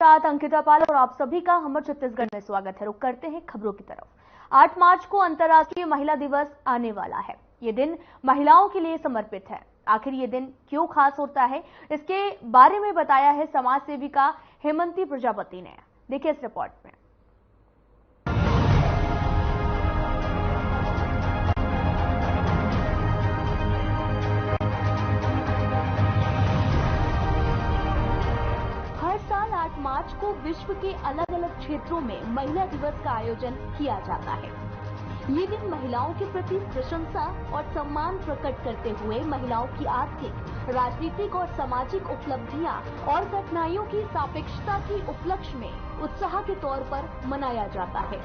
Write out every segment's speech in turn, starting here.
साथ अंकिता पाल और आप सभी का हमर छत्तीसगढ़ में स्वागत है। रुक करते हैं खबरों की तरफ। 8 मार्च को अंतर्राष्ट्रीय महिला दिवस आने वाला है। ये दिन महिलाओं के लिए समर्पित है। आखिर ये दिन क्यों खास होता है, इसके बारे में बताया है समाज सेविका हेमंती प्रजापति ने। देखिए इस रिपोर्ट में। हर साल 8 मार्च को विश्व के अलग अलग क्षेत्रों में महिला दिवस का आयोजन किया जाता है। ये दिन महिलाओं के प्रति प्रशंसा और सम्मान प्रकट करते हुए महिलाओं की आर्थिक, राजनीतिक और सामाजिक उपलब्धियां और कठिनाइयों की सापेक्षता की उपलक्ष्य में उत्साह के तौर पर मनाया जाता है,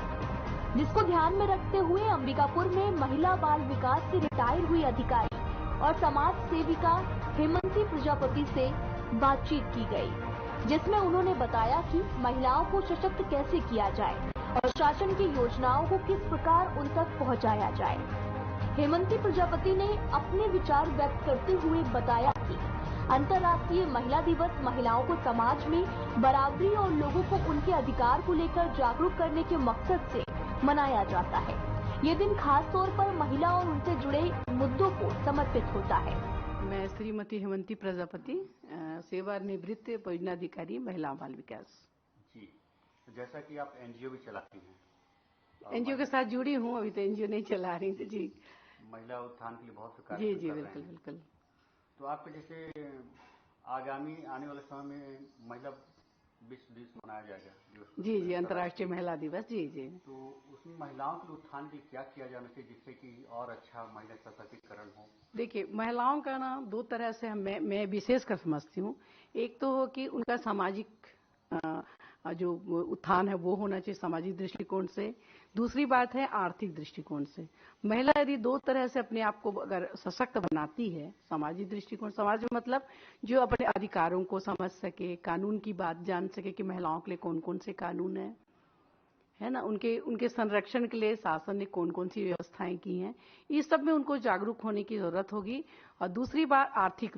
जिसको ध्यान में रखते हुए अंबिकापुर में महिला बाल विकास से रिटायर हुई अधिकारी और समाज सेविका हेमंती प्रजापति से बातचीत की गई, जिसमें उन्होंने बताया कि महिलाओं को सशक्त कैसे किया जाए और शासन की योजनाओं को किस प्रकार उन तक पहुंचाया जाए। हेमंती प्रजापति ने अपने विचार व्यक्त करते हुए बताया कि अंतर्राष्ट्रीय महिला दिवस महिलाओं को समाज में बराबरी और लोगों को उनके अधिकार को लेकर जागरूक करने के मकसद से मनाया जाता है। ये दिन खास तौर पर महिला और उनसे जुड़े मुद्दों को समर्पित होता है। मैं श्रीमती हेमंती प्रजापति, सेवानिवृत्त परियोजना अधिकारी, महिला बाल विकास। जी, जैसा कि आप एनजीओ भी चलाती हैं। एनजीओ के साथ जुड़ी हूँ, अभी तो एनजीओ नहीं चला रही थी। जी, महिला उत्थान के लिए बहुत से जी कार्य जी कर रहे बिल्कुल हैं। बिल्कुल। तो आपके जैसे आगामी आने वाले समय में महिला विश्व दिवस मनाया जाएगा, जी जी, अंतर्राष्ट्रीय महिला दिवस। जी जी। तो उसमें महिलाओं के उत्थान के लिए क्या किया जाना चाहिए जिससे कि और अच्छा महिला सशक्तिकरण हो? देखिए, महिलाओं का ना दो तरह से मैं विशेष कर समझती हूँ। एक तो हो कि उनका सामाजिक जो उत्थान है वो होना चाहिए सामाजिक दृष्टिकोण से। दूसरी बात है आर्थिक दृष्टिकोण से। महिला यदि दो तरह से अपने आप को अगर सशक्त बनाती है, सामाजिक दृष्टिकोण, समाज में मतलब जो अपने अधिकारों को समझ सके, कानून की बात जान सके कि महिलाओं के लिए कौन कौन से कानून है ना, उनके संरक्षण के लिए शासन ने कौन कौन सी व्यवस्थाएं की हैं, इस सब में उनको जागरूक होने की जरूरत होगी। और दूसरी बात आर्थिक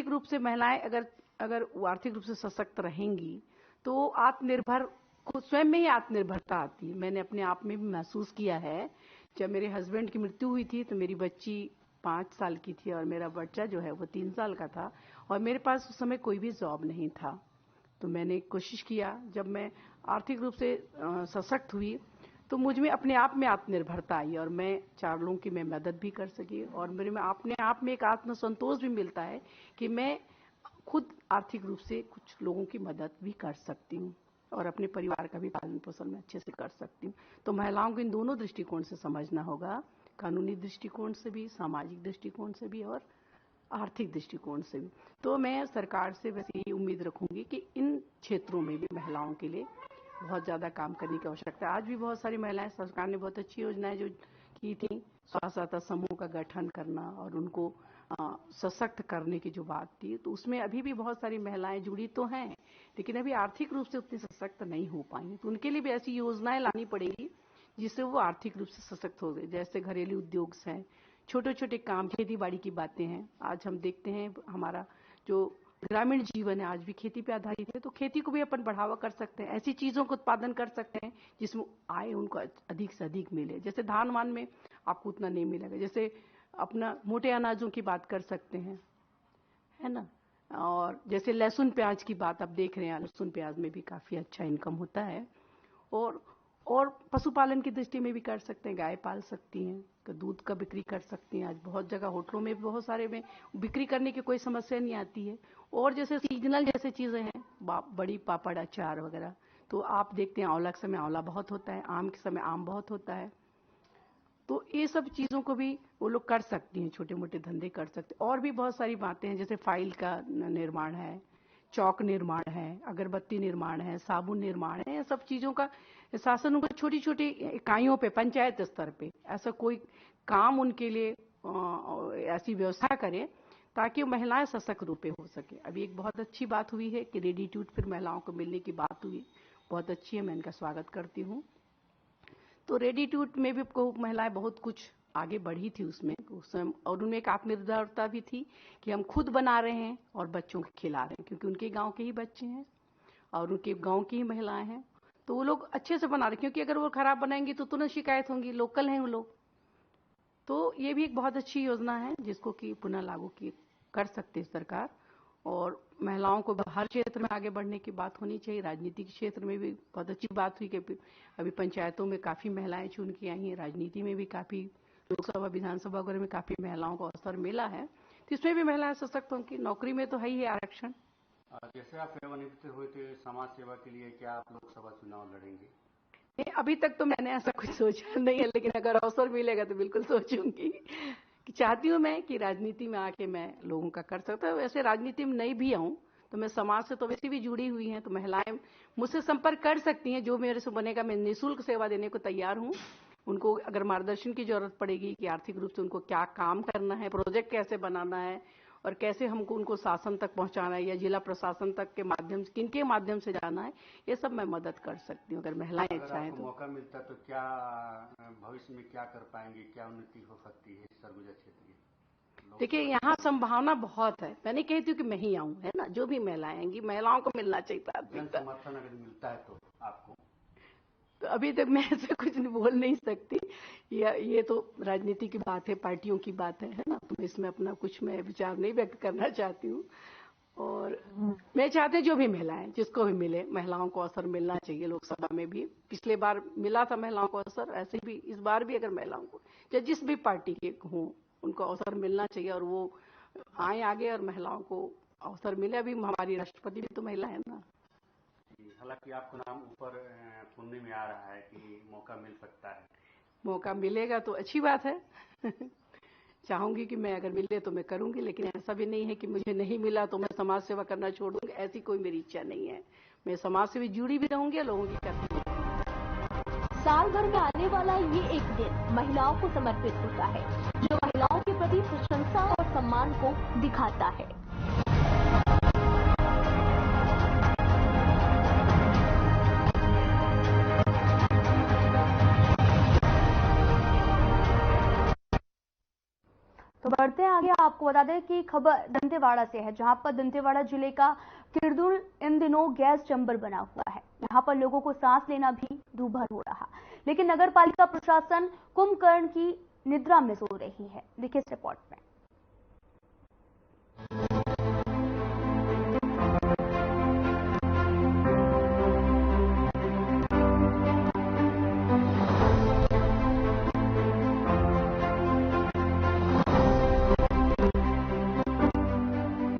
रूप से महिलाएं अगर आर्थिक रूप से सशक्त रहेंगी तो आत्मनिर्भर, खुद स्वयं में ही आत्मनिर्भरता आती है। मैंने अपने आप में भी महसूस किया है। जब मेरे हस्बैंड की मृत्यु हुई थी तो मेरी बच्ची 5 साल की थी और मेरा बच्चा जो है वो 3 साल का था और मेरे पास उस समय कोई भी जॉब नहीं था। तो मैंने कोशिश किया, जब मैं आर्थिक रूप से सशक्त हुई तो मुझ में अपने आप में आत्मनिर्भरता आई और मैं 4 लोगों की मैं मदद भी कर सकी और मेरे में अपने आप में एक आत्मसंतोष भी मिलता है कि मैं खुद आर्थिक रूप से कुछ लोगों की मदद भी कर सकती हूँ और अपने परिवार का भी पालन पोषण में अच्छे से कर सकती हूँ। तो महिलाओं को इन दोनों दृष्टिकोण से समझना होगा, कानूनी दृष्टिकोण से भी, सामाजिक दृष्टिकोण से भी और आर्थिक दृष्टिकोण से भी। तो मैं सरकार से वैसे ये उम्मीद रखूंगी कि इन क्षेत्रों में भी महिलाओं के लिए बहुत ज्यादा काम करने की आवश्यकता है। आज भी बहुत सारी महिलाएं, सरकार ने बहुत अच्छी योजनाएं जो की थी, स्वसहायता समूह का गठन करना और उनको सशक्त करने की जो बात थी, तो उसमें अभी भी बहुत सारी महिलाएं जुड़ी तो हैं लेकिन अभी आर्थिक रूप से उतनी सशक्त नहीं हो पाई। तो उनके लिए भी ऐसी योजनाएं लानी पड़ेगी जिससे वो आर्थिक रूप से सशक्त हो गए। जैसे घरेलू उद्योग हैं, छोटे छोटे काम, खेती बाड़ी की बातें हैं। आज हम देखते हैं हमारा जो ग्रामीण जीवन है आज भी खेती पे आधारित है, तो खेती को भी अपन बढ़ावा कर सकते हैं। ऐसी चीजों को उत्पादन कर सकते हैं जिसमें आय उनको अधिक से अधिक मिले। जैसे धान वान में आपको उतना नहीं मिलेगा, जैसे अपना मोटे अनाजों की बात कर सकते हैं, है ना। और जैसे लहसुन प्याज की बात आप देख रहे हैं, लहसुन प्याज में भी काफी अच्छा इनकम होता है। और पशुपालन की दृष्टि में भी कर सकते हैं, गाय पाल सकती हैं, दूध का बिक्री कर सकती हैं। आज बहुत जगह होटलों में बहुत सारे में बिक्री करने की कोई समस्या नहीं आती है। और जैसे सीजनल जैसे चीजें हैं, बड़ी पापड़, अचार वगैरह, तो आप देखते हैं आंवला के समय आंवला बहुत होता है, आम के समय आम बहुत होता है। तो ये सब चीजों को भी वो लोग कर सकती हैं, छोटे मोटे धंधे कर सकते हैं। और भी बहुत सारी बातें हैं, जैसे फाइल का निर्माण है, चौक निर्माण है, अगरबत्ती निर्माण है, साबुन निर्माण है। सब चीजों का शासन उनको छोटी छोटी इकाइयों पे, पंचायत स्तर पे ऐसा कोई काम उनके लिए ऐसी व्यवस्था करें ताकि महिलाएं सशक्त रूप में हो सके। अभी एक बहुत अच्छी बात हुई है कि रेडी टू ईट फिर महिलाओं को मिलने की बात हुई, बहुत अच्छी है, मैं इनका स्वागत करती हूँ। तो रेडी टू ईट में भी महिलाएं बहुत कुछ आगे बढ़ी थी उसमें, और उनमें एक आत्मनिर्भरता भी थी कि हम खुद बना रहे हैं और बच्चों को खिला रहे हैं, क्योंकि उनके गांव के ही बच्चे हैं। और उनके गांव की ही महिलाएं हैं, तो वो लोग अच्छे से बना रहे, क्योंकि अगर वो खराब बनाएंगी तो तुरंत शिकायत होंगी, लोकल हैं वो लोग। तो ये भी एक बहुत अच्छी योजना है जिसको कि पुनः लागू की कर सकती है सरकार। और महिलाओं को हर क्षेत्र में आगे बढ़ने की बात होनी चाहिए। राजनीति के क्षेत्र में भी बहुत अच्छी बात हुई कि अभी पंचायतों में काफी महिलाएं चुन के आई हैं, राजनीति में भी काफी, लोकसभा विधानसभा वगैरह में काफी महिलाओं को अवसर मिला है, तो इसमें भी महिलाएं सशक्त होंगी। नौकरी में तो है ही आरक्षण। जैसे आप सेवानिवृत्त हुए थे समाज सेवा के लिए, क्या आप लोकसभा चुनाव लड़ेंगे? नहीं, अभी तक तो मैंने ऐसा कुछ सोचा नहीं है, लेकिन अगर अवसर मिलेगा तो बिल्कुल सोचूंगी। कि चाहती हूँ मैं कि राजनीति में आके मैं लोगों का कर सकता हूँ। वैसे राजनीति में नहीं भी आऊँ तो मैं समाज से तो वैसे भी जुड़ी हुई हैं, तो महिलाएं मुझसे संपर्क कर सकती हैं। जो मेरे से बनेगा मैं निःशुल्क सेवा देने को तैयार हूँ। उनको अगर मार्गदर्शन की जरूरत पड़ेगी कि आर्थिक रूप से उनको क्या काम करना है, प्रोजेक्ट कैसे बनाना है और कैसे हमको उनको शासन तक पहुंचाना है या जिला प्रशासन तक के माध्यम से, किनके माध्यम से जाना है, ये सब मैं मदद कर सकती हूँ अगर महिलाएं चाहें तो। मौका मिलता तो क्या भविष्य में क्या कर पाएंगे, क्या उन्नति हो सकती है सरगुजा क्षेत्र की? देखिए, यहाँ संभावना बहुत है। मैं नहीं कहती हूँ कि मैं ही आऊँ, है ना, जो भी महिलाएं आएंगी, महिलाओं को मिलना चाहिए प्राथमिकता। समर्थन अगर मिलता है तो आपको? तो अभी तक मैं ऐसा कुछ बोल नहीं सकती, ये तो राजनीति की बात है, पार्टियों की बात है ना, तो इसमें अपना कुछ मैं विचार नहीं व्यक्त करना चाहती हूँ। और मैं चाहती हूँ जो भी महिलाएं, जिसको भी मिले, महिलाओं को अवसर मिलना चाहिए। लोकसभा में भी पिछले बार मिला था महिलाओं को अवसर, ऐसे भी इस बार भी अगर महिलाओं को या जिस भी पार्टी के हों उनको अवसर मिलना चाहिए और वो आए आगे और महिलाओं को अवसर मिले। अभी हमारी राष्ट्रपति भी तो महिला है ना। हालांकि आपका नाम ऊपर सुनने में आ रहा है कि मौका मिल सकता है। मौका मिलेगा तो अच्छी बात है। चाहूंगी कि मैं अगर मिले तो मैं करूंगी, लेकिन ऐसा भी नहीं है कि मुझे नहीं मिला तो मैं समाज सेवा करना छोड़ दूंगी, ऐसी कोई मेरी इच्छा नहीं है। मैं समाज से भी जुड़ी भी रहूंगी और लोगों की करती रहूंगी। साल भर में आने वाला ये एक दिन महिलाओं को समर्पित होता है, जो महिलाओं के प्रति प्रशंसा और सम्मान को दिखाता है। तो बढ़ते हैं आगे। आपको बता दें कि खबर दंतेवाड़ा से है, जहां पर दंतेवाड़ा जिले का किरदुल इन दिनों गैस चैम्बर बना हुआ है। यहां पर लोगों को सांस लेना भी दूभर हो रहा, लेकिन नगर पालिका प्रशासन कुंभकर्ण की निद्रा में सो रही है। देखिए इस रिपोर्ट में।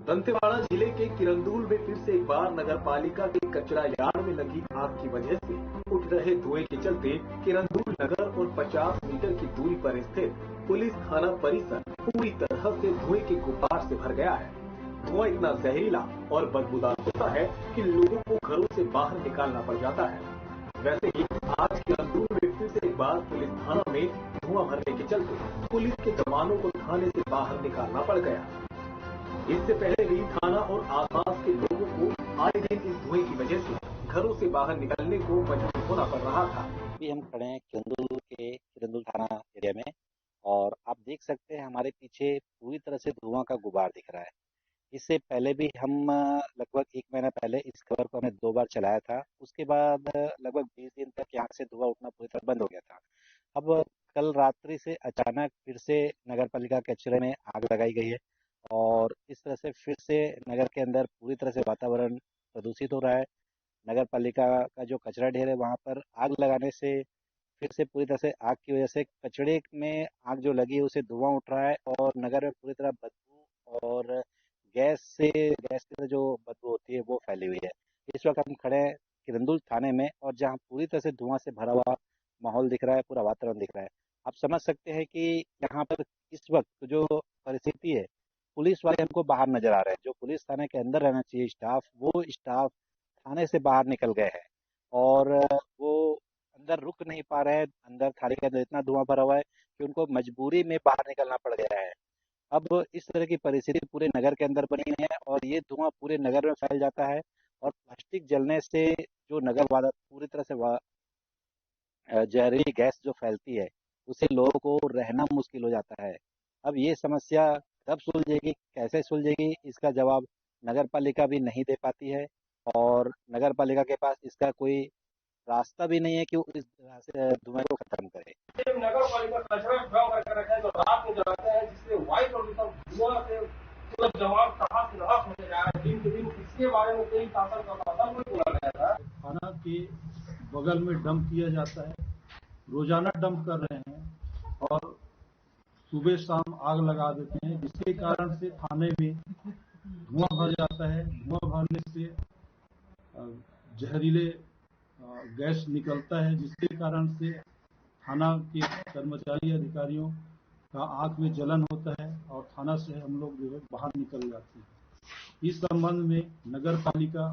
दंतेवाड़ा जिले के किरंदुल में फिर से एक बार नगर पालिका के कचरा यार्ड में लगी आग की वजह से उठ रहे धुएं के चलते किरंदुल नगर और 50 मीटर की दूरी पर स्थित पुलिस थाना परिसर पूरी तरह से धुएं के गुब्बार से भर गया है। धुआं इतना जहरीला और बदबूदार होता है कि लोगों को घरों से बाहर निकालना पड़ जाता है। वैसे ही आज किरंदुल में फिर से एक बार पुलिस थाना में धुआं भरने के चलते पुलिस के जवानों को थाने से बाहर निकालना पड़ गया। इससे पहले भी थाना और आसपास के लोगों को आए दिन इस धुएं की वजह से घरों से बाहर निकलने को मजबूर होना पड़ रहा था। अभी हम खड़े हैं किरंदुल थाना एरिया में और आप देख सकते हैं हमारे पीछे पूरी तरह से धुआं का गुबार दिख रहा है। इससे पहले भी हम लगभग 1 महीना पहले इस खबर को हमने 2 बार चलाया था। उसके बाद लगभग 20 दिन तक यहाँ से धुआं उठना पूरी तरह बंद हो गया था। अब कल रात्रि से अचानक फिर से नगर पालिका के कचरे में आग लगाई गई है और इस तरह से फिर से नगर के अंदर पूरी तरह से वातावरण प्रदूषित हो रहा है। नगर पालिका का जो कचरा ढेर है वहाँ पर आग लगाने से फिर से पूरी तरह से आग की वजह से कचड़े में आग जो लगी है उसे धुआं उठ रहा है और नगर में पूरी तरह बदबू और गैस की जो बदबू होती है वो फैली हुई है। इस वक्त हम खड़े हैं किरंदुल थाने में और जहाँ पूरी तरह से धुआं से भरा हुआ माहौल दिख रहा है, पूरा वातावरण दिख रहा है। आप समझ सकते हैं कि यहाँ पर इस वक्त जो परिस्थिति है, पुलिस वाले हमको बाहर नजर आ रहे हैं। जो पुलिस थाने के अंदर रहना चाहिए स्टाफ, वो स्टाफ थाने से बाहर निकल गए हैं और वो अंदर रुक नहीं पा रहे हैं। अंदर थाने के अंदर इतना धुआं भरा हुआ है कि उनको मजबूरी में बाहर निकलना पड़ गया है। अब इस तरह की परिस्थिति पूरे नगर के अंदर बनी है और ये धुआं पूरे नगर में फैल जाता है और प्लास्टिक जलने से जो नगर वाला पूरी तरह से जहरीली गैस जो फैलती है उससे लोगों को रहना मुश्किल हो जाता है। अब ये समस्या कब सुलझेगी, कैसे सुलझेगी, इसका जवाब नगर पालिका भी नहीं दे पाती है और नगर पालिका के पास इसका कोई रास्ता भी नहीं है कि वो इस धुएं को खत्म करे। नगर पालिका कचरा ड्रम करके रखे हैं जो रात में जलाते हैं, जिससे वायु प्रदूषण धुआं से पूरा जवाब कहाँ से नाश होते जा रहा है। दिन के दिन इसके बारे में कोई शासन का साधन नहीं बोला गया था। थाना के बगल में डंप किया जाता है, रोजाना डंप कर रहे हैं और सुबह शाम आग लगा देते हैं, जिसके कारण से थाने में धुआं भर जाता है। धुआं भरने से जहरीले गैस निकलता है, जिसके कारण से थाना के कर्मचारी अधिकारियों का आंख में जलन होता है और थाना से हम लोग जो है बाहर निकल जाते हैं। इस संबंध में नगर पालिका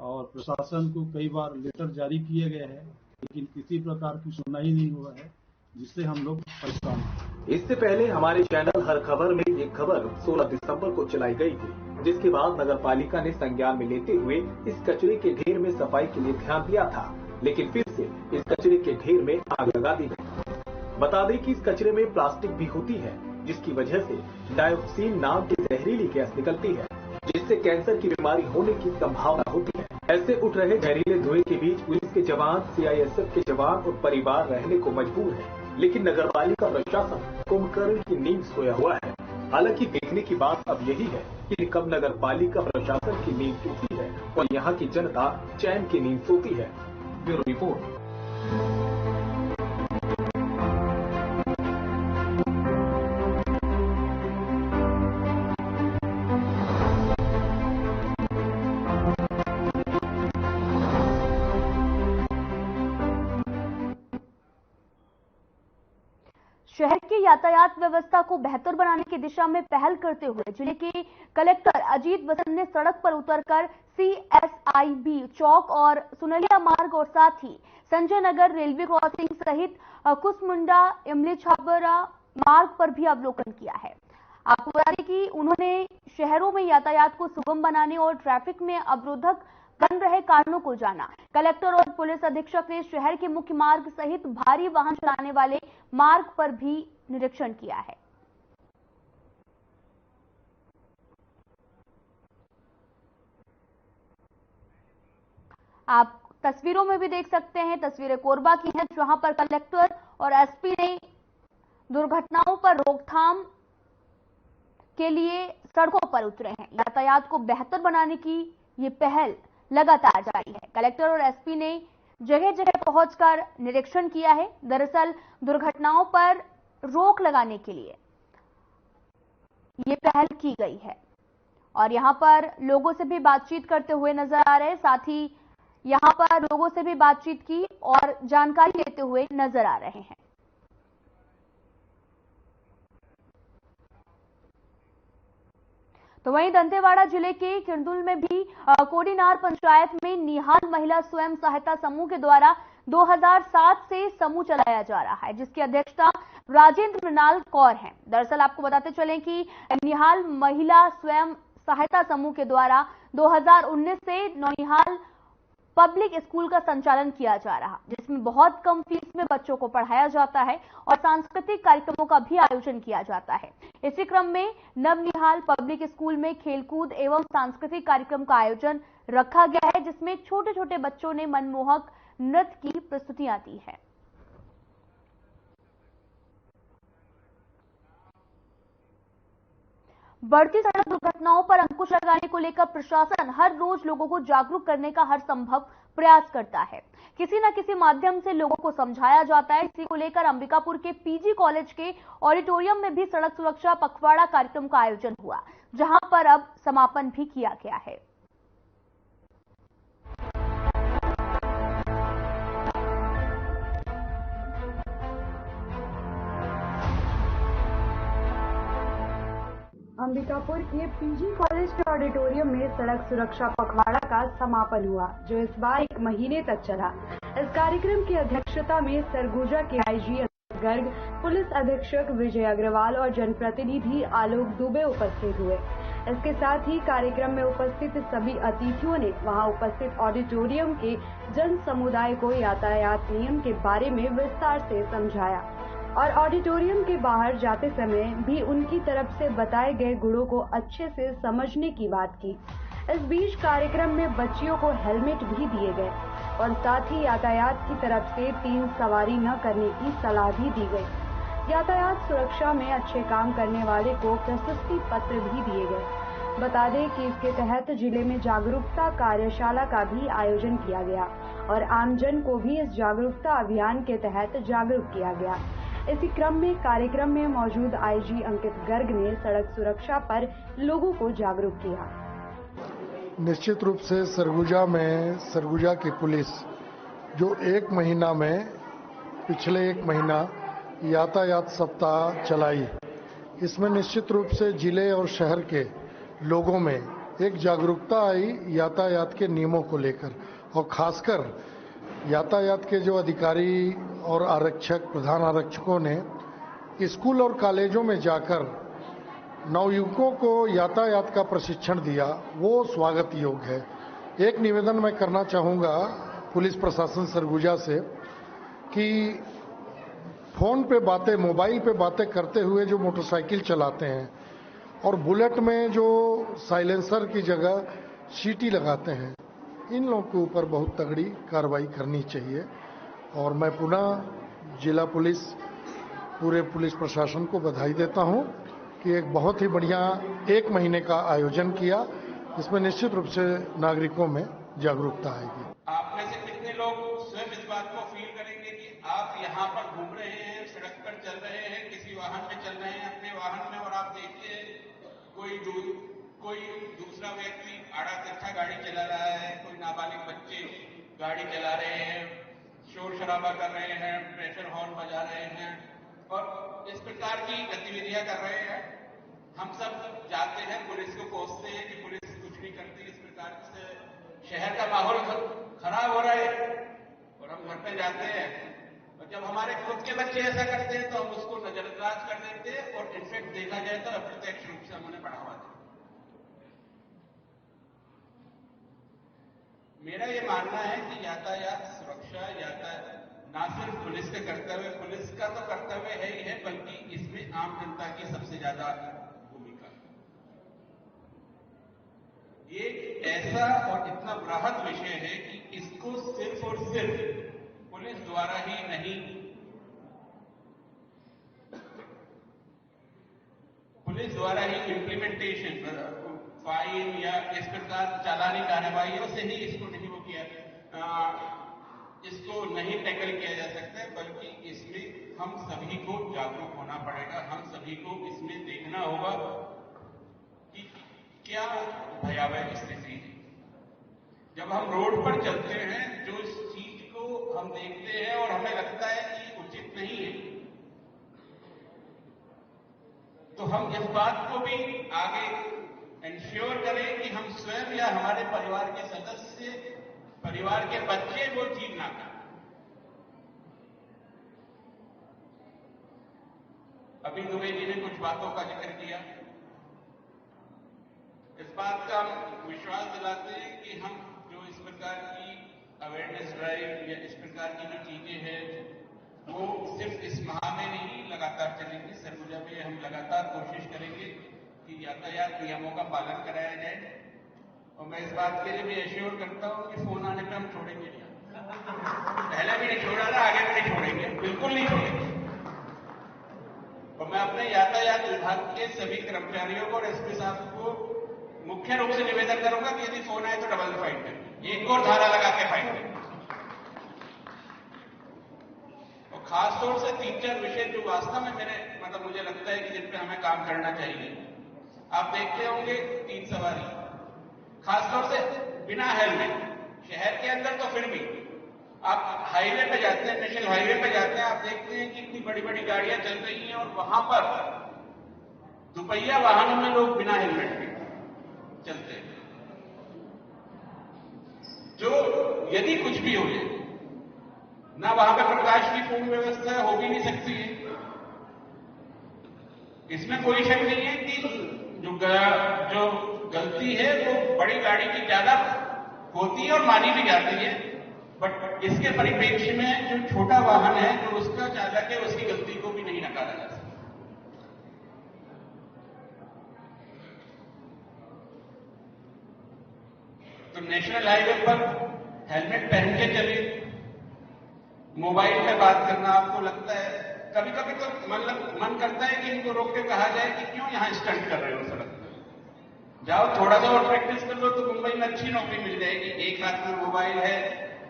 और प्रशासन को कई बार लेटर जारी किए गए हैं, लेकिन किसी प्रकार की सुनवाई नहीं हुआ है, जिससे हम लोग परेशान हैं। इससे पहले हमारे चैनल हर खबर में एक खबर 16 दिसंबर को चलाई गई थी, जिसके बाद नगर पालिका ने संज्ञान में लेते हुए इस कचरे के ढेर में सफाई के लिए ध्यान दिया था, लेकिन फिर से इस कचरे के ढेर में आग लगा दी गई। बता दें कि इस कचरे में प्लास्टिक भी होती है, जिसकी वजह से डायोक्सिन नाम की जहरीली गैस निकलती है, जिससे कैंसर की बीमारी होने की संभावना होती है। ऐसे उठ रहे जहरीले धुएं के बीच पुलिस के जवान, सीआईएसएफ के जवान और परिवार रहने को मजबूर है, लेकिन नगर पालिका प्रशासन कुंभकर्ण की नींद सोया हुआ है। हालांकि देखने की बात अब यही है कि कब नगर पालिका प्रशासन की नींद टूटती है और यहाँ की जनता चैन की नींद सोती है। Bureau report. शहर की यातायात व्यवस्था को बेहतर बनाने की दिशा में पहल करते हुए जिले के कलेक्टर अजीत बसंत ने सड़क पर उतरकर सीएसआईबी चौक और सुनलिया मार्ग और साथ ही संजय नगर रेलवे क्रॉसिंग सहित कुसमुंडा इमली छाबरा मार्ग पर भी अवलोकन किया है। आपको बता दें कि उन्होंने शहरों में यातायात को सुगम बनाने और ट्रैफिक में अवरोधक बन रहे कारणों को जाना। कलेक्टर और पुलिस अधीक्षक ने शहर के मुख्य मार्ग सहित भारी वाहन चलाने वाले मार्ग पर भी निरीक्षण किया है। आप तस्वीरों में भी देख सकते हैं, तस्वीरें कोरबा की हैं, जहां पर कलेक्टर और एसपी ने दुर्घटनाओं पर रोकथाम के लिए सड़कों पर उतरे हैं। यातायात को बेहतर बनाने की ये पहल लगातार जारी है। कलेक्टर और एसपी ने जगह जगह पहुंचकर निरीक्षण किया है। दरअसल दुर्घटनाओं पर रोक लगाने के लिए ये पहल की गई है और यहां पर लोगों से भी बातचीत करते हुए नजर आ रहे हैं। साथ ही यहां पर लोगों से भी बातचीत की और जानकारी लेते हुए नजर आ रहे हैं। तो वहीं दंतेवाड़ा जिले के किरंदुल में भी कोडीनार पंचायत में निहाल महिला स्वयं सहायता समूह के द्वारा 2007 से समूह चलाया जा रहा है, जिसकी अध्यक्षता राजेंद्र मृणाल कौर हैं। दरअसल आपको बताते चलें कि निहाल महिला स्वयं सहायता समूह के द्वारा 2019 से नौनिहाल पब्लिक स्कूल का संचालन किया जा रहा, जिसमें बहुत कम फीस में बच्चों को पढ़ाया जाता है और सांस्कृतिक कार्यक्रमों का भी आयोजन किया जाता है। इसी क्रम में नवनिहाल पब्लिक स्कूल में खेलकूद एवं सांस्कृतिक कार्यक्रम का आयोजन रखा गया है, जिसमें छोटे छोटे बच्चों ने मनमोहक नृत्य की प्रस्तुतियां दी है। बढ़ती सड़क दुर्घटनाओं पर अंकुश लगाने को लेकर प्रशासन हर रोज लोगों को जागरूक करने का हर संभव प्रयास करता है। किसी न किसी माध्यम से लोगों को समझाया जाता है। इसी को लेकर अंबिकापुर के पीजी कॉलेज के ऑडिटोरियम में भी सड़क सुरक्षा पखवाड़ा कार्यक्रम का आयोजन हुआ, जहां पर अब समापन भी किया गया है। अंबिकापुर के पीजी कॉलेज के ऑडिटोरियम में सड़क सुरक्षा पखवाड़ा का समापन हुआ, जो इस बार 1 महीने तक चला। इस कार्यक्रम की अध्यक्षता में सरगुजा के आईजी गर्ग, पुलिस अधीक्षक विजय अग्रवाल और जनप्रतिनिधि आलोक दुबे उपस्थित हुए। इसके साथ ही कार्यक्रम में उपस्थित सभी अतिथियों ने वहां उपस्थित ऑडिटोरियम के जन समुदाय को यातायात नियम के बारे में विस्तार से समझाया और ऑडिटोरियम के बाहर जाते समय भी उनकी तरफ से बताए गए गुणों को अच्छे से समझने की बात की। इस बीच कार्यक्रम में बच्चियों को हेलमेट भी दिए गए और साथ ही यातायात की तरफ से 3 सवारी न करने की सलाह भी दी गई। यातायात सुरक्षा में अच्छे काम करने वाले को प्रशस्ति पत्र भी दिए गए। बता दें कि इसके तहत जिले में जागरूकता कार्यशाला का भी आयोजन किया गया और आमजन को भी इस जागरूकता अभियान के तहत जागरूक किया गया। इसी क्रम में कार्यक्रम में मौजूद आईजी अंकित गर्ग ने सड़क सुरक्षा पर लोगों को जागरूक किया। निश्चित रूप से सरगुजा की पुलिस जो पिछले एक महीना यातायात सप्ताह चलाई, इसमें निश्चित रूप से जिले और शहर के लोगों में एक जागरूकता आई यातायात के नियमों को लेकर, और खासकर यातायात के जो अधिकारी और प्रधान आरक्षकों ने स्कूल और कॉलेजों में जाकर नवयुवकों को यातायात का प्रशिक्षण दिया, वो स्वागत योग्य है। एक निवेदन मैं करना चाहूँगा पुलिस प्रशासन सरगुजा से कि मोबाइल पे बातें करते हुए जो मोटरसाइकिल चलाते हैं और बुलेट में जो साइलेंसर की जगह सीटी लगाते हैं, इन लोगों के ऊपर बहुत तगड़ी कार्रवाई करनी चाहिए। और मैं पुनः जिला पुलिस पूरे पुलिस प्रशासन को बधाई देता हूं कि एक बहुत ही बढ़िया एक महीने का आयोजन किया, जिसमें निश्चित रूप से नागरिकों में जागरूकता आएगी। आप में से कितने लोग स्वयं इस बात को फील करेंगे कि आप यहाँ पर घूम रहे हैं, सड़क पर चल रहे हैं, किसी वाहन में चल रहे हैं, अपने वाहन में, और आप देखते हैं कोई दूसरा व्यक्ति आड़ा तिरछा गाड़ी चला रहा है, कोई नाबालिग बच्चे गाड़ी चला रहे हैं, शोर शराबा कर रहे हैं, प्रेशर हॉर्न बजा रहे हैं और इस प्रकार की गतिविधियां कर रहे हैं। हम सब जाते हैं, पुलिस को कोसते हैं कि पुलिस कुछ नहीं करती। इस प्रकार से शहर का माहौल खराब हो रहा है और हम घर पे जाते हैं और जब हमारे खुद के बच्चे ऐसा करते हैं तो हम उसको नजरअंदाज कर देते हैं और इनफेक्ट देखा जाए तो अप्रत्यक्ष रूप से हम उन्हें बढ़ावा देते हैं। मेरा ये मानना है कि यातायात सुरक्षा ना सिर्फ पुलिस का कर्तव्य, पुलिस का तो कर्तव्य है ही है, बल्कि इसमें आम जनता की सबसे ज्यादा भूमिका। ये ऐसा और इतना बृहद विषय है कि इसको सिर्फ और सिर्फ पुलिस द्वारा ही नहीं, पुलिस द्वारा ही इम्प्लीमेंटेशन, फाइन या इस प्रकार चालानी कार्यवाहियों से ही इसको नहीं वो किया, इसको नहीं टैकल किया जा सकता है, बल्कि इसमें हम सभी को जागरूक होना पड़ेगा। हम सभी को इसमें देखना होगा कि क्या भयावह स्थिति है। जब हम रोड पर चलते हैं, जो इस चीज को हम देखते हैं और हमें लगता है कि उचित नहीं है, तो हम इस बात को भी आगे इंश्योर करें कि हम स्वयं या हमारे परिवार के सदस्य, परिवार के बच्चे वो चीज ना करें। अभी दुबे जी ने कुछ बातों का जिक्र किया। इस बात का हम विश्वास दिलाते हैं कि हम जो इस प्रकार की अवेयरनेस ड्राइव या इस प्रकार की जो चीजें हैं वो सिर्फ इस माह में नहीं, लगातार चलेंगे। सरगुजा में हम लगातार कोशिश करेंगे कि यातायात नियमों का पालन कराया जाए और मैं इस बात के लिए भी एश्योर करता हूं कि फोन आने पे हम छोड़ेंगे नहीं। पहले भी नहीं छोड़ा था, आगे भी नहीं छोड़ेंगे, बिल्कुल नहीं छोड़ेंगे। और मैं अपने यातायात विभाग के सभी कर्मचारियों को और एसपी साहब को मुख्य रूप से निवेदन करूंगा कि यदि फोन आए तो डबल फाइन करें, एक और धारा लगा के फाइन करें। और खासतौर से 3-4 विषय जो वास्तव में मुझे लगता है कि जिन पर हमें काम करना चाहिए। आप देखते होंगे 3 सवारी, खासतौर से बिना हेलमेट, शहर के अंदर तो फिर भी, आप हाईवे पे जाते हैं, नेशनल हाईवे पे जाते हैं, आप देखते हैं कि इतनी बड़ी बड़ी गाड़ियां चल रही हैं और वहां पर दुपहिया वाहनों में लोग बिना हेलमेट के चलते हैं। जो यदि कुछ भी हो जाए, ना वहां पर प्रकाश की पूर्ण व्यवस्था हो भी नहीं सकती है। इसमें कोई शक नहीं है कि जो गलती है वो बड़ी गाड़ी की ज्यादा होती है और मानी भी जाती है, बट इसके परिप्रेक्ष्य में जो छोटा वाहन है, जो उसका चालक है, उसकी गलती को भी नहीं नकारा जा सकता। नेशनल हाईवे पर हेलमेट पहन के चले, मोबाइल पे बात करना आपको लगता है, कभी कभी तो मन करता है कि इनको रोक के कहा जाए कि क्यों यहां स्टंट कर रहे हो सड़क पर, जाओ थोड़ा सा और प्रैक्टिस कर लो तो मुंबई में अच्छी नौकरी मिल जाएगी। एक हाथ में मोबाइल है,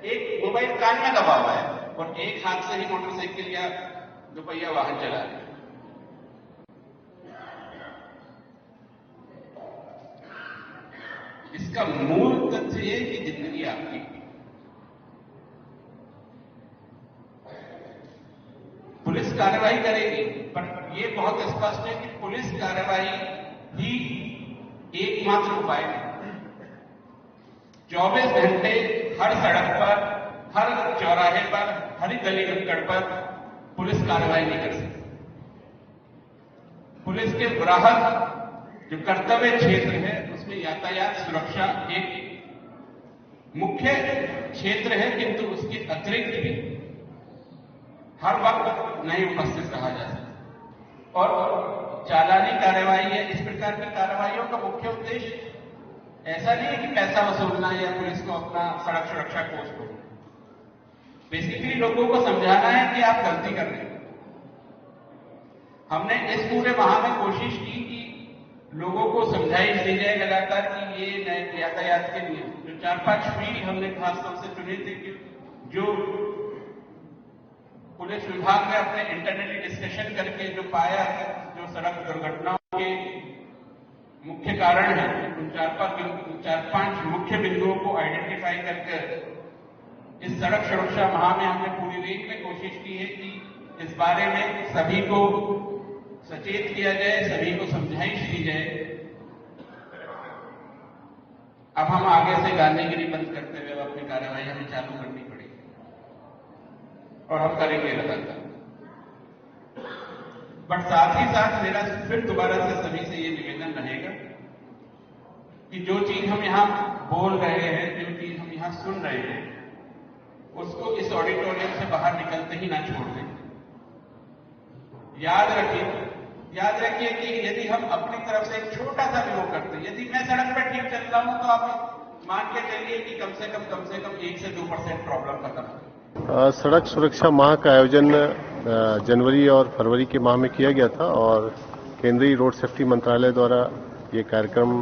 एक मोबाइल कान में दबा हुआ है और एक हाथ से ही मोटरसाइकिल या दोपहिया वाहन चला रहे हैं। इसका मूल तथ्य है कि जिंदगी आपकी, पुलिस कार्रवाई करेगी, पर यह बहुत स्पष्ट है कि पुलिस कार्रवाई ही एकमात्र उपाय है। 24 घंटे हर सड़क पर, हर चौराहे पर, हर गली नुक्कड़ पर पुलिस कार्रवाई नहीं कर सकती। पुलिस के बराबर जो कर्तव्य क्षेत्र है उसमें यातायात सुरक्षा एक मुख्य क्षेत्र है, किंतु उसके अतिरिक्त भी हर वक्त नहीं उपस्थित रहा जा सकता। और चालानी कार्रवाई है, इस प्रकार की कार्रवाइयों का मुख्य उद्देश्य ऐसा नहीं है कि पैसा वसूलना या पुलिस को अपना सड़क सुरक्षा कोष को, बेसिकली लोगों को समझाना है कि आप गलती कर रहे हैं। हमने इस पूरे माह में कोशिश की कि लोगों को समझाइश दी जाए लगातार कि ये नए यातायात के नियम, जो 4-5 फील्ड हमने खासतौर से चुने थे कि जो पुलिस विभाग ने अपने इंटरनली डिस्कशन करके जो पाया है, जो सड़क दुर्घटनाओं के मुख्य कारण है, उन 4-5 मुख्य बिंदुओं को आइडेंटिफाई करके इस सड़क सुरक्षा माह में हमने पूरी रेंज में कोशिश की है कि इस बारे में सभी को सचेत किया जाए, सभी को समझाइश दी जाए। अब हम आगे से गांधीगिरी बंद करते हुए अपनी कार्रवाई हमें चालू करनी पड़ेगी और हम करेंगे लगातार। बट साथ ही साथ मेरा फिर दोबारा से सभी से ये निवेदन रहेगा कि जो चीज हम यहां बोल रहे हैं, जो चीज हम यहां सुन रहे हैं, उसको इस ऑडिटोरियम से बाहर निकलते ही ना छोड़ दें। याद रखिए कि यदि हम अपनी तरफ से एक छोटा सा भी वो करते हैं, यदि मैं सड़क पर ठीक चल रहा हूं तो आप मान के चलिए कि कम से कम 1 से 2% प्रॉब्लम खत्म है। सड़क सुरक्षा माह का आयोजन जनवरी और फरवरी के माह में किया गया था और केंद्रीय रोड सेफ्टी मंत्रालय द्वारा ये कार्यक्रम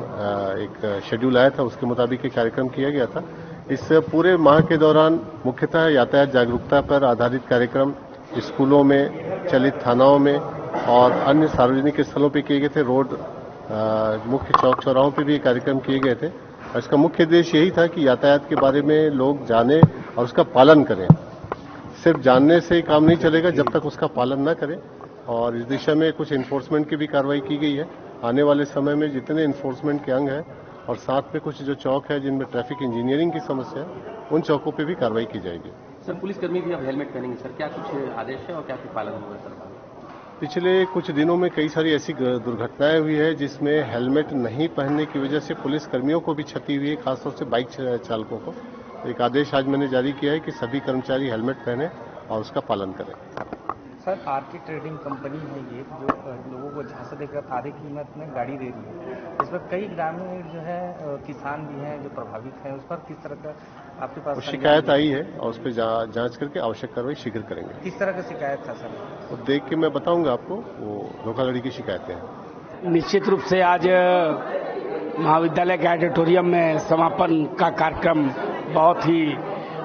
एक शेड्यूल आया था, उसके मुताबिक ये कार्यक्रम किया गया था। इस पूरे माह के दौरान मुख्यतः यातायात जागरूकता पर आधारित कार्यक्रम स्कूलों में, चलित थानाओं में और अन्य सार्वजनिक स्थलों पर किए गए थे। रोड मुख्य चौक चौराहों पर भी ये कार्यक्रम किए गए थे। और इसका मुख्य उद्देश्य यही था कि यातायात के बारे में लोग जाने और उसका पालन करें। सिर्फ जानने से काम नहीं चलेगा जब तक उसका पालन न करें, और इस दिशा में कुछ इन्फोर्समेंट की भी कार्रवाई की गई है। आने वाले समय में जितने इन्फोर्समेंट के अंग हैं और साथ में कुछ जो चौक है जिनमें ट्रैफिक इंजीनियरिंग की समस्या है, उन चौकों पे भी कार्रवाई की जाएगी। सर, पुलिसकर्मी भी अब हेलमेट पहनेंगे सर, क्या कुछ आदेश है और क्या कुछ पालन होगा सर? पिछले कुछ दिनों में कई सारी ऐसी दुर्घटनाएं हुई है जिसमें हेलमेट नहीं पहनने की वजह से पुलिसकर्मियों को भी क्षति हुई है, खासतौर से बाइक चालकों को। एक आदेश आज मैंने जारी किया है कि सभी कर्मचारी हेलमेट पहने और उसका पालन करें। सर, आरके ट्रेडिंग कंपनी है ये, जो लोगों को झांसा देकर आधे कीमत में गाड़ी दे रही है। इस पर कई ग्रामीण जो है किसान भी हैं जो प्रभावित हैं, उस पर किस तरह का आपके पास शिकायत आई है और उस पर जांच करके आवश्यक कार्रवाई शीघ्र करेंगे। किस तरह का शिकायत था सर? वो देख के मैं बताऊंगा आपको। वो धोखाधड़ी की शिकायतें हैं। निश्चित रूप से आज महाविद्यालय के ऑडिटोरियम में समापन का कार्यक्रम बहुत ही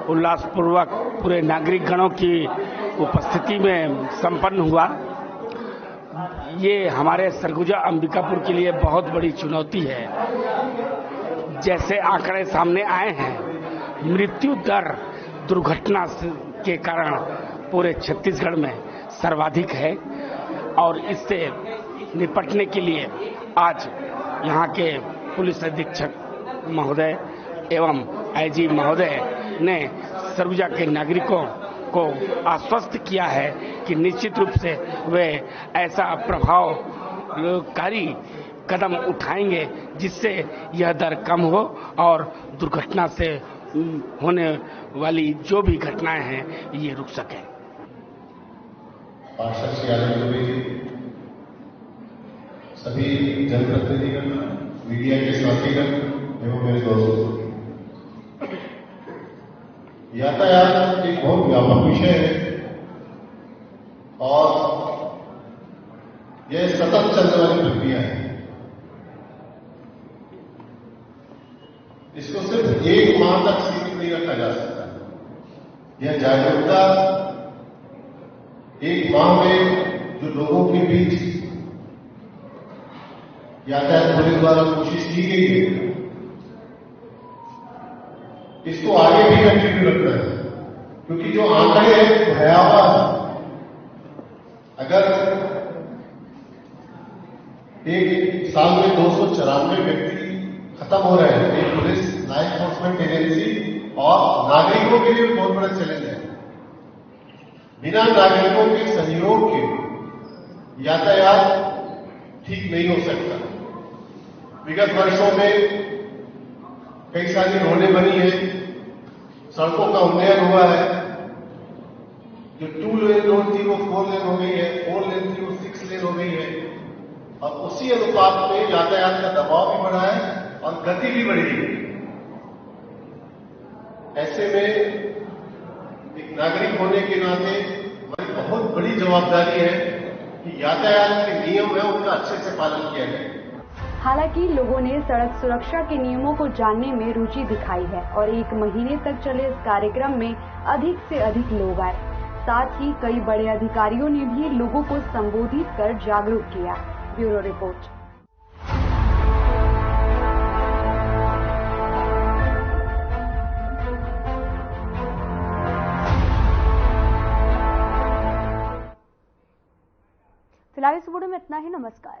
उल्लासपूर्वक पूरे नागरिक गणों की उपस्थिति में संपन्न हुआ। ये हमारे सरगुजा अंबिकापुर के लिए बहुत बड़ी चुनौती है। जैसे आंकड़े सामने आए हैं, मृत्यु दर दुर्घटना के कारण पूरे छत्तीसगढ़ में सर्वाधिक है और इससे निपटने के लिए आज यहाँ के पुलिस अधीक्षक महोदय एवं आईजी महोदय ने सरगुजा के नागरिकों को आश्वस्त किया है कि निश्चित रूप से वे ऐसा प्रभावकारी कदम उठाएंगे जिससे यह दर कम हो और दुर्घटना से होने वाली जो भी घटनाएं हैं ये रुक सकें। पार्षद श्री आनंद जी, सभी जनप्रतिनिधिगण, मीडिया के साथीगण एवं मेरे दोस्तों, यातायात एक बहुत व्यापक विषय है और यह सतत चलने वाली प्रक्रिया है। इसको सिर्फ एक माह तक सीमित नहीं रखा जा सकता। यह जागरूकता एक माह में जो लोगों के बीच यातायात पुलिस द्वारा कोशिश की गई है, इसको आगे भी कंटिन्यू रखना है, क्योंकि जो आंकड़े हैं भयावह है। अगर एक साल में 294 व्यक्ति खत्म हो रहे हैं, एक पुलिस, लॉ एनफोर्समेंट एजेंसी और नागरिकों के लिए बहुत बड़ा चैलेंज है। बिना नागरिकों के सहयोग के यातायात ठीक नहीं हो सकता। विगत वर्षों में कई सारी रोडें बनी है, सड़कों का उन्नयन हुआ है। जो 2 लेन रोड थी वो 4 लेन हो गई है, 4 लेन थी वो 6 लेन हो गई है और उसी अनुपात में यातायात का दबाव भी बढ़ा है और गति भी बढ़ी है। ऐसे में एक नागरिक होने के नाते हमारी बहुत बड़ी जवाबदारी है कि यातायात के नियम है उनका अच्छे से पालन किया जाए। हालांकि लोगों ने सड़क सुरक्षा के नियमों को जानने में रुचि दिखाई है और 1 महीने तक चले इस कार्यक्रम में अधिक से अधिक लोग आए। साथ ही कई बड़े अधिकारियों ने भी लोगों को संबोधित कर जागरूक किया। Bureau report. फिलहाल इस वीडियो में इतना ही। नमस्कार।